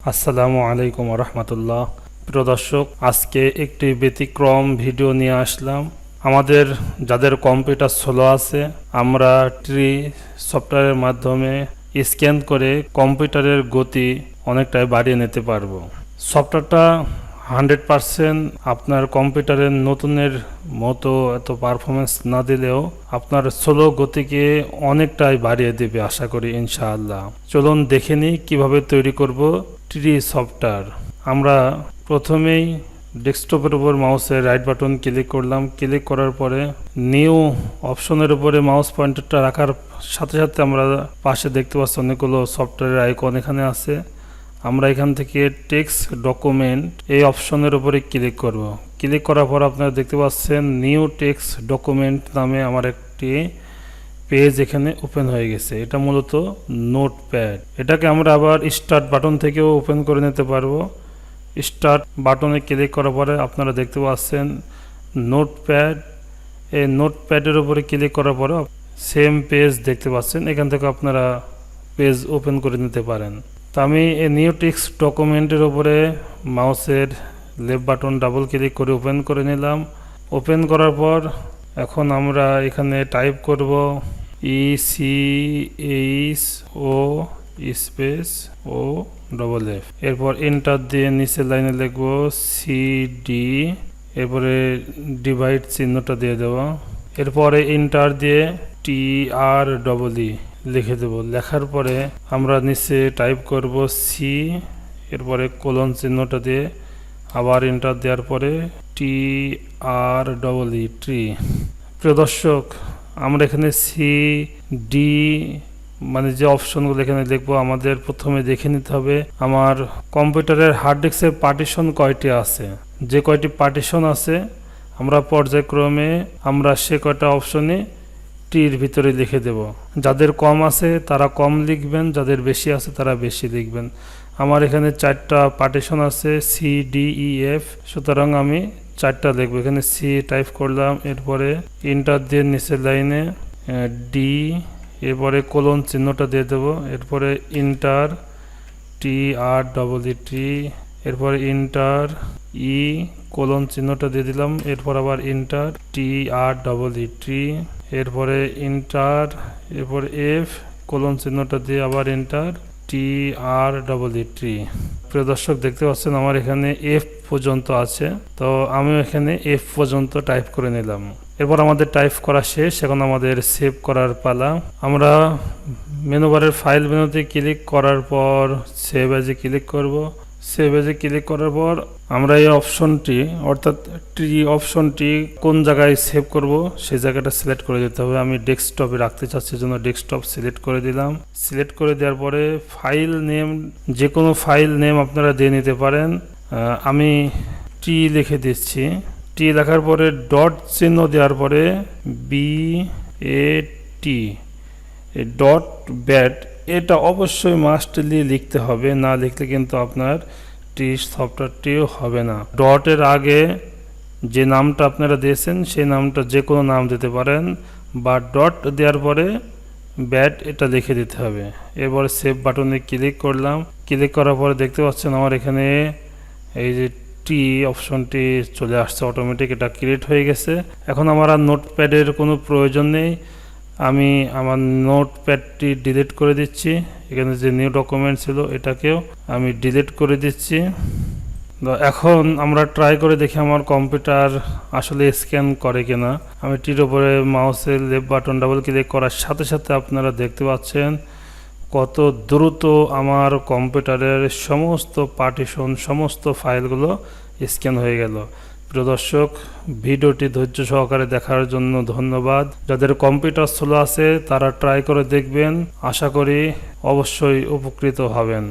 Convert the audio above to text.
আসসালামু আলাইকুম রহমতুল্লাহ। প্রিয় দর্শক, আজকে একটি ব্যতিক্রম ভিডিও নিয়ে আসলাম। আমাদের যাদের কম্পিউটার স্লো আছে, আমরা ট্রি সফটওয়্যারের মাধ্যমে স্ক্যান করে কম্পিউটারের গতি অনেকটাই বাড়িয়ে নিতে পারবো। সফটওয়্যারটা 100% আপনার কম্পিউটারের নতুনের মতো এত পারফরমেন্স না দিলেও আপনার স্লো গতিকে অনেকটাই বাড়িয়ে দেবে আশা করি ইনশাআল্লাহ। চলুন দেখে নিই কীভাবে তৈরি করব ট্রি সফটওয়্যার। আমরা প্রথমেই ডেস্কটপের উপর মাউসের রাইট বাটন ক্লিক করলাম। ক্লিক করার পরে নিউ অপশনের উপরে মাউস পয়েন্টারটা রাখার সাথে সাথে আমরা পাশে দেখতে পাচ্ছি অনেকগুলো সফটওয়্যারের আইকন এখানে আছে। আমরা এখান থেকে টেক্সট ডকুমেন্ট এই অপশনের উপরে ক্লিক করব। ক্লিক করার পর আপনারা দেখতে পাচ্ছেন নিউ টেক্সট ডকুমেন্ট নামে আমার একটি পেজ এখানে ওপেন হয়ে গেছে। এটা মূলত নোটপ্যাড। এটাকে আমরা আবার স্টার্ট বাটন থেকেও ওপেন করে নিতে পারবো। স্টার্ট বাটনে ক্লিক করার পরে আপনারা দেখতে পাচ্ছেন নোটপ্যাড। এই নোটপ্যাডের উপরে ক্লিক করার পরে সেম পেজ দেখতে পাচ্ছেন। এখান থেকে আপনারা পেজ ওপেন করে নিতে পারেন। তো আমি এই নিউ টেক্সট ডকুমেন্টের উপরে মাউসের লেফট বাটন ডাবল ক্লিক করে ওপেন করে নিলাম। ওপেন করার পর এখন আমরা এখানে টাইপ করব ECHO স্পেস OFF। এরপর এন্টার দিয়ে নিচের লাইনে লিখব CD, এরপরে ডিভাইড চিহ্নটা দিয়ে দেব। এরপরে এন্টার দিয়ে TREE লিখে দেব। লেখার পরে আমরা নিচে টাইপ করব C, এরপরে কোলন চিহ্নটা দিয়ে আবার এন্টার দেওয়ার পরে TREE ট্রি। প্রিয় দর্শক, আমরা এখানে CD মানে যে অপশনগুলো এখানে দেখবো, আমাদের প্রথমে দেখে নিতে হবে আমার কম্পিউটারের হার্ড ডিস্কের পার্টিশন কয়টি আছে। যে কয়টি পার্টিশন আছে আমরা পর্যায়ক্রমে আমরা সে কয়টা অপশনে টির ভিতরে লিখে দেব। যাদের কম আছে তারা কম লিখবেন, যাদের বেশি আছে তারা বেশি লিখবেন। আমার এখানে 4টা পার্টিশন আছে CDEF, সুতরাং আমি 4টা লিখবো। এখানে C টাইপ করলাম, এরপরে এন্টার দিয়ে নিচের লাইনে D, এরপরে কোলন চিহ্নটা দিয়ে দেবো। এরপরে এন্টার TREE, এরপরে এন্টার E, কোলন চিহ্নটা দিয়ে দিলাম। এরপর আবার এন্টার TREE, এরপরে এন্টার, এরপর F, কোলন চিহ্নটা দিয়ে আবার এন্টার TREE। প্রিয় দর্শক, দেখতে পাচ্ছেন আমার এখানে F পর্যন্ত আছে। তো আমি এখানে F পর্যন্ত টাইপ করে নিলাম। এরপর আমাদের টাইপ করা শেষ। এখন আমাদের সেভ করার পালা। আমরা মেনু বারের ফাইল মেনুতে ক্লিক করার পর সেভ অ্যাজে ক্লিক করব। সেভ অ্যাজে ক্লিক করার পর আমরা এই অপশনটি অর্থাৎ ট্রি অপশনটি কোন জায়গায় সেভ করব সেই জায়গাটা সিলেক্ট করে দিতে হবে। আমি ডেস্কটপে রাখতে চাচ্ছি, জন্য ডেস্কটপ সিলেক্ট করে দিলাম। সিলেক্ট করে দেওয়ার পরে ফাইল নেম, যে কোনো ফাইল নেম আপনারা দিয়ে নিতে পারেন। আমি টি লিখে দিচ্ছি। টি লেখার পরে ডট চিহ্ন দেওয়ার পরে BAT ডট ব্যাট, এটা অবশ্যই মাস্টলি লিখতে হবে, না লিখলে কিন্তু আপনার টি সফটওয়্যারটিও হবে না। ডটের আগে যে নামটা আপনারা দিয়েছেন সেই নামটা যে কোনো নাম দিতে পারেন, বা ডট দেওয়ার পরে ব্যাট এটা লিখে দিতে হবে। এরপরে সেভ বাটনে ক্লিক করলাম। ক্লিক করার পরে দেখতে পাচ্ছেন আমার এখানে এই যে টি অপশনটি চলে আসছে অটোমেটিক, এটা ক্রিয়েট হয়ে গেছে। এখন আমার আর নোটপ্যাডের কোনো প্রয়োজন নেই। আমি আমার নোটপ্যাডটি ডিলিট করে দিচ্ছি। এখানে যে নিউ ডকুমেন্ট ছিল এটাকেও আমি ডিলিট করে দিচ্ছি। এখন আমরা ট্রাই করে দেখি আমার কম্পিউটার আসলে স্ক্যান করে কিনা। আমি টির উপরে মাউসের লেফট বাটন ডাবল ক্লিক করার সাথে সাথে আপনারা দেখতে পাচ্ছেন কত দ্রুত আমার কম্পিউটারের সমস্ত পার্টিশন, সমস্ত ফাইলগুলো স্ক্যান হয়ে গেল। প্রিয় দর্শক, ভিডিওটি ধৈর্য সহকারে দেখার জন্য ধন্যবাদ। যাদের কম্পিউটার স্লো আছে তারা ট্রাই করে দেখবেন, আশা করি অবশ্যই উপকৃত হবেন।